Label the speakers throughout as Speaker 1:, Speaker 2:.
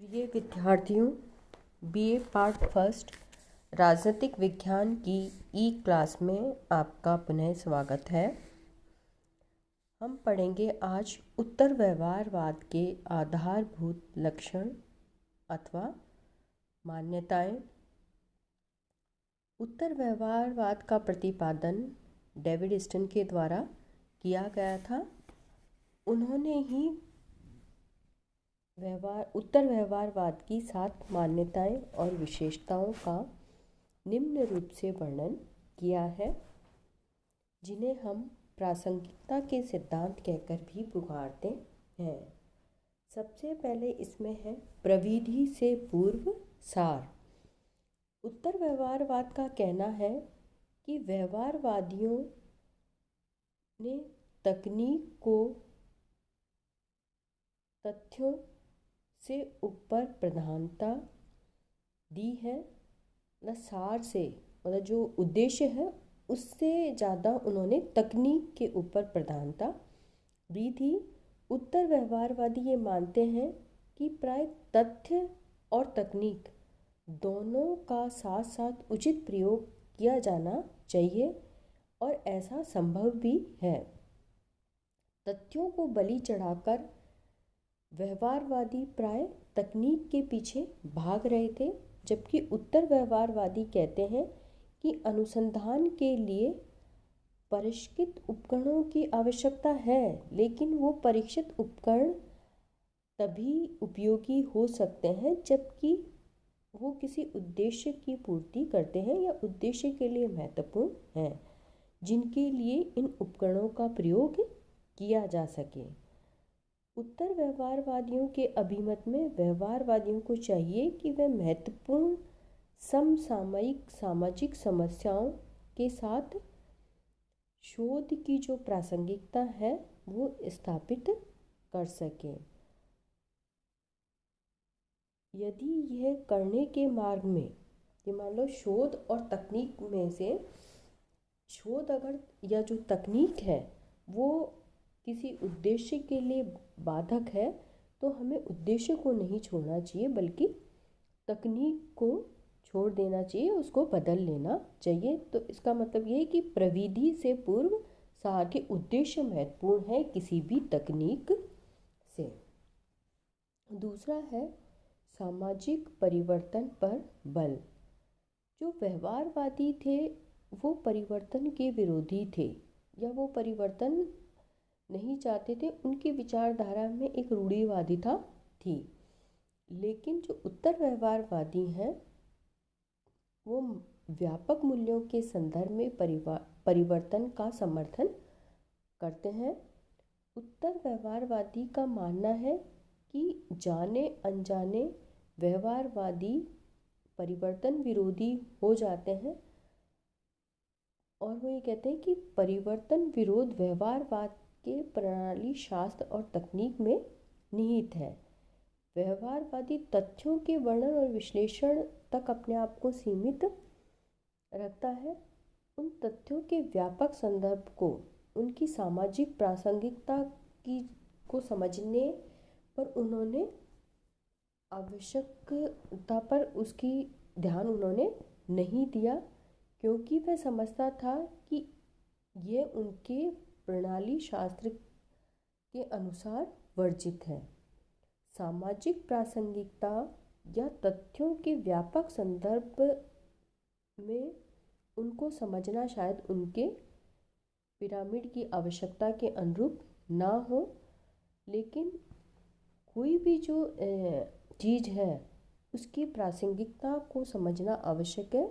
Speaker 1: प्रिय विद्यार्थियों, BA part first राजनीतिक विज्ञान की ई क्लास में आपका पुनः स्वागत है। हम पढ़ेंगे आज उत्तर व्यवहारवाद के आधारभूत लक्षण अथवा मान्यताएं। उत्तर व्यवहारवाद का प्रतिपादन डेविड स्टन के द्वारा किया गया था। उन्होंने ही उत्तर व्यवहारवाद की 7 मान्यताएं और विशेषताओं का निम्न रूप से वर्णन किया है, जिन्हें हम प्रासंगिकता के सिद्धांत कहकर भी पुकारते हैं। सबसे पहले इसमें है प्रविधि से पूर्व सार। उत्तर व्यवहारवाद का कहना है कि व्यवहारवादियों ने तकनीक को तथ्यों से ऊपर प्रधानता दी है, न सार से, मतलब जो उद्देश्य है उससे ज़्यादा उन्होंने तकनीक के ऊपर प्रधानता दी थी। उत्तर व्यवहारवादी ये मानते हैं कि प्राय तथ्य और तकनीक दोनों का साथ साथ उचित प्रयोग किया जाना चाहिए और ऐसा संभव भी है। तथ्यों को बलि चढ़ाकर व्यवहारवादी प्राय तकनीक के पीछे भाग रहे थे, जबकि उत्तर व्यवहारवादी कहते हैं कि अनुसंधान के लिए परिष्कृत उपकरणों की आवश्यकता है, लेकिन वो परीक्षित उपकरण तभी उपयोगी हो सकते हैं जबकि वो किसी उद्देश्य की पूर्ति करते हैं या उद्देश्य के लिए महत्वपूर्ण हैं, जिनके लिए इन उपकरणों का प्रयोग किया जा सके। उत्तर व्यवहारवादियों के अभिमत में व्यवहारवादियों को चाहिए कि वे महत्वपूर्ण समसामयिक सामाजिक समस्याओं के साथ शोध की जो प्रासंगिकता है वो स्थापित कर सकें। यदि यह करने के मार्ग में, ये मान लो शोध और तकनीक में से शोध अगर या जो तकनीक है वो किसी उद्देश्य के लिए बाधक है, तो हमें उद्देश्य को नहीं छोड़ना चाहिए बल्कि तकनीक को छोड़ देना चाहिए, उसको बदल लेना चाहिए। तो इसका मतलब ये है कि प्रविधि से पूर्व सार के उद्देश्य महत्वपूर्ण है किसी भी तकनीक से। दूसरा है सामाजिक परिवर्तन पर बल। जो व्यवहारवादी थे वो परिवर्तन के विरोधी थे या वो परिवर्तन नहीं चाहते थे, उनकी विचारधारा में एक रूढ़िवादिता थी। लेकिन जो उत्तर व्यवहारवादी हैं वो व्यापक मूल्यों के संदर्भ में परिवर्तन का समर्थन करते हैं। उत्तर व्यवहारवादी का मानना है कि जाने अनजाने व्यवहारवादी परिवर्तन विरोधी हो जाते हैं और वो ये कहते हैं कि परिवर्तन विरोध व्यवहारवाद के प्रणाली शास्त्र और तकनीक में निहित है। व्यवहारवादी तथ्यों के वर्णन और विश्लेषण तक अपने आप को सीमित रखता है। उन तथ्यों के व्यापक संदर्भ को, उनकी सामाजिक प्रासंगिकता की को समझने पर उन्होंने आवश्यकता पर उसकी ध्यान उन्होंने नहीं दिया, क्योंकि वह समझता था कि ये उनके प्रणाली शास्त्र के अनुसार वर्जित है। सामाजिक प्रासंगिकता या तथ्यों के व्यापक संदर्भ में उनको समझना शायद उनके पिरामिड की आवश्यकता के अनुरूप ना हो, लेकिन कोई भी जो चीज़ है उसकी प्रासंगिकता को समझना आवश्यक है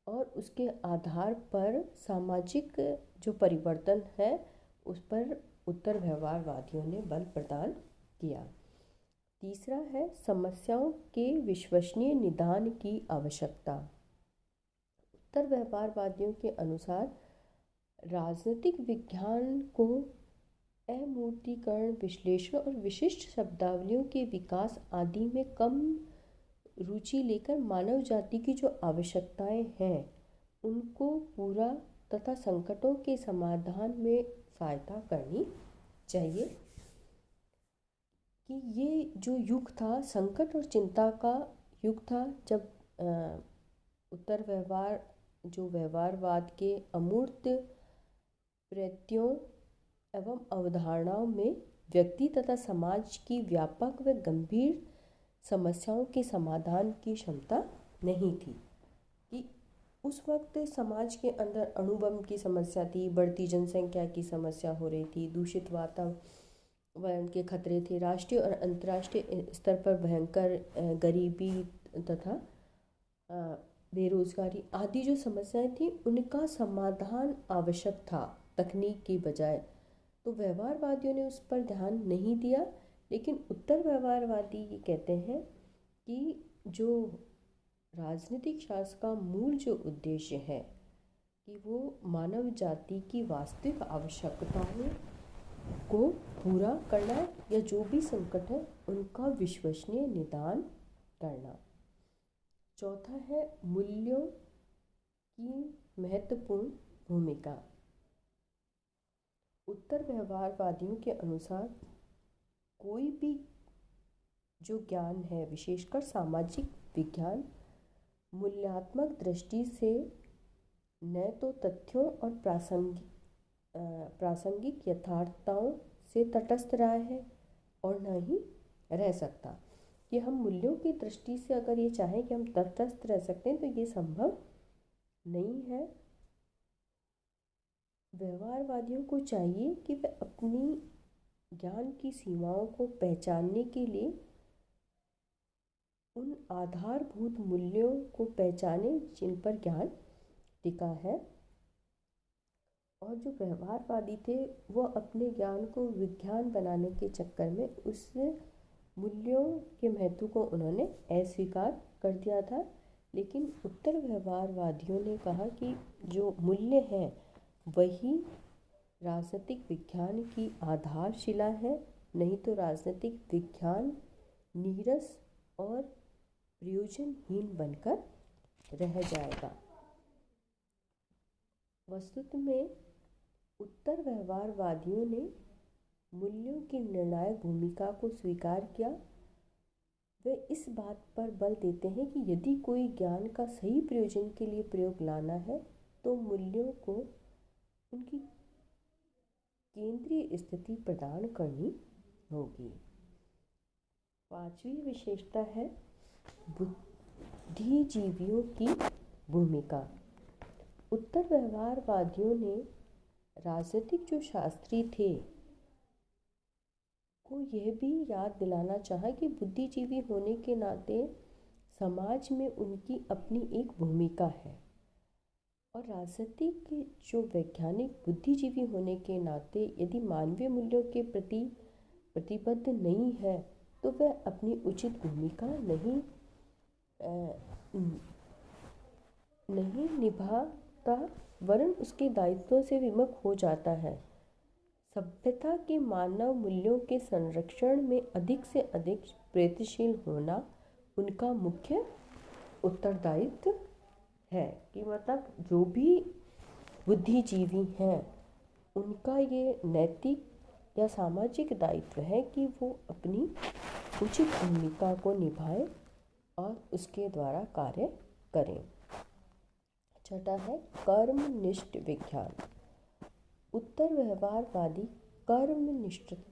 Speaker 1: और उसके आधार पर सामाजिक जो परिवर्तन है उस पर उत्तर व्यवहारवादियों ने बल प्रदान किया। तीसरा है समस्याओं के विश्वसनीय निदान की आवश्यकता। उत्तर व्यवहारवादियों के अनुसार राजनीतिक विज्ञान को अमूर्तीकरण, विश्लेषण और विशिष्ट शब्दावलियों के विकास आदि में कम रुचि लेकर मानव जाति की जो आवश्यकताएं हैं उनको पूरा तथा संकटों के समाधान में सहायता करनी चाहिए। कि ये जो युग था संकट और चिंता का युग था, जब उत्तर व्यवहार जो व्यवहारवाद के अमूर्त प्रत्ययों एवं अवधारणाओं में व्यक्ति तथा समाज की व्यापक व गंभीर समस्याओं के समाधान की क्षमता नहीं थी। कि उस वक्त समाज के अंदर अणुबम की समस्या थी, बढ़ती जनसंख्या की समस्या हो रही थी, दूषित वातावरण के खतरे थे, राष्ट्रीय और अंतर्राष्ट्रीय स्तर पर भयंकर गरीबी तथा बेरोजगारी आदि जो समस्याएं थी, उनका समाधान आवश्यक था तकनीक की बजाय। तो व्यवहारवादियों ने उस पर ध्यान नहीं दिया, लेकिन उत्तर व्यवहारवादी ये कहते हैं कि जो राजनीतिक शास्त्र का मूल जो उद्देश्य है कि वो मानव जाति की वास्तविक आवश्यकताओं को पूरा करना है, या जो भी संकट है उनका विश्वसनीय निदान करना। चौथा है मूल्यों की महत्वपूर्ण भूमिका। उत्तर व्यवहारवादियों के अनुसार कोई भी जो ज्ञान है, विशेषकर सामाजिक विज्ञान, मूल्यात्मक दृष्टि से न तो तथ्यों और प्रासंगिक यथार्थताओं से तटस्थ रहा है और न ही रह सकता। कि हम मूल्यों की दृष्टि से अगर ये चाहें कि हम तटस्थ रह सकते हैं तो ये संभव नहीं है। व्यवहारवादियों को चाहिए कि वे अपनी ज्ञान की सीमाओं को पहचानने के लिए उन आधारभूत मूल्यों को पहचाने जिन पर ज्ञान टिका है। और जो व्यवहारवादी थे वो अपने ज्ञान को विज्ञान बनाने के चक्कर में उस मूल्यों के महत्व को उन्होंने अस्वीकार कर दिया था। लेकिन उत्तर व्यवहारवादियों ने कहा कि जो मूल्य हैं वही राजनीतिक विज्ञान की आधारशिला है, नहीं तो राजनीतिक विज्ञान नीरस और प्रयोजनहीन बनकर रह जाएगा। वस्तुतः में उत्तर व्यवहारवादियों ने मूल्यों की निर्णायक भूमिका को स्वीकार किया। वे इस बात पर बल देते हैं कि यदि कोई ज्ञान का सही प्रयोजन के लिए प्रयोग लाना है तो मूल्यों को उनकी केंद्रीय स्थिति प्रदान करनी होगी। पांचवी विशेषता है बुद्धिजीवियों की भूमिका। उत्तर व्यवहारवादियों ने राजनीतिक जो शास्त्री थे को यह भी याद दिलाना चाहा कि बुद्धिजीवी होने के नाते समाज में उनकी अपनी एक भूमिका है, और राजनीतिक के जो वैज्ञानिक बुद्धिजीवी होने के नाते यदि मानवीय मूल्यों के प्रति प्रतिबद्ध नहीं है तो वह अपनी उचित भूमिका नहीं निभाता, वरन उसके दायित्वों से विमुख हो जाता है। सभ्यता के मानव मूल्यों के संरक्षण में अधिक से अधिक प्रयत्नशील होना उनका मुख्य उत्तरदायित्व है। कि मतलब जो भी बुद्धिजीवी हैं उनका ये नैतिक या सामाजिक दायित्व है कि वो अपनी उचित भूमिका को निभाएं और उसके द्वारा कार्य करें। छठा है कर्मनिष्ठ विज्ञान। उत्तर व्यवहारवादी कर्मनिष्ठता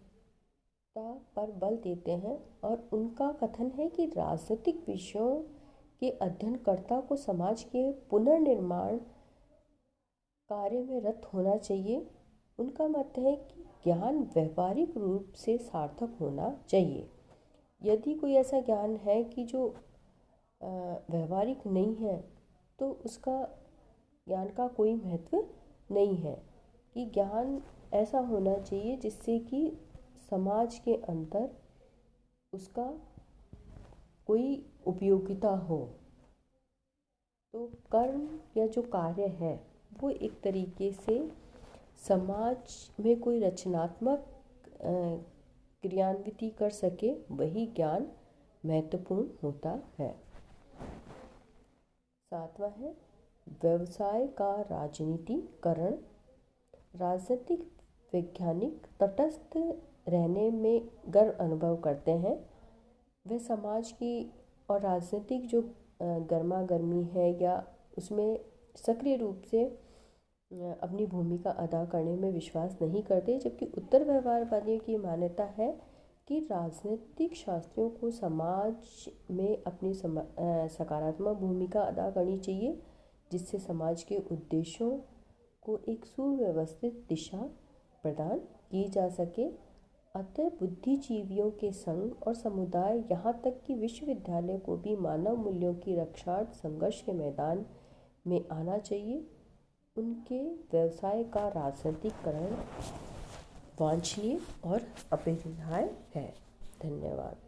Speaker 1: पर बल देते हैं और उनका कथन है कि राजनीतिक विषयों के अध्ययनकर्ता को समाज के पुनर्निर्माण कार्य में रत होना चाहिए। उनका मत है कि ज्ञान व्यवहारिक रूप से सार्थक होना चाहिए। यदि कोई ऐसा ज्ञान है कि जो व्यवहारिक नहीं है तो उसका ज्ञान का कोई महत्व नहीं है। कि ज्ञान ऐसा होना चाहिए जिससे कि समाज के अंदर उसका कोई उपयोगिता हो। तो कर्म या जो कार्य है वो एक तरीके से समाज में कोई रचनात्मक क्रियान्विति कर सके, वही ज्ञान महत्वपूर्ण होता है। सातवां है व्यवसाय का राजनीतिकरण। राजनीतिक वैज्ञानिक तटस्थ रहने में गर्व अनुभव करते हैं, वे समाज की और राजनीतिक जो गर्मा गर्मी है या उसमें सक्रिय रूप से अपनी भूमिका अदा करने में विश्वास नहीं करते। जबकि उत्तर व्यवहारवादियों की मान्यता है कि राजनीतिक शास्त्रियों को समाज में अपनी सकारात्मक भूमिका अदा करनी चाहिए, जिससे समाज के उद्देश्यों को एक सुव्यवस्थित दिशा प्रदान की जा सके। अतः बुद्धिजीवियों के संघ और समुदाय, यहाँ तक कि विश्वविद्यालय को भी मानव मूल्यों की रक्षार्थ संघर्ष के मैदान में आना चाहिए। उनके व्यवसाय का राजनीतिकरण वांछनीय और अपरिहार्य है। धन्यवाद।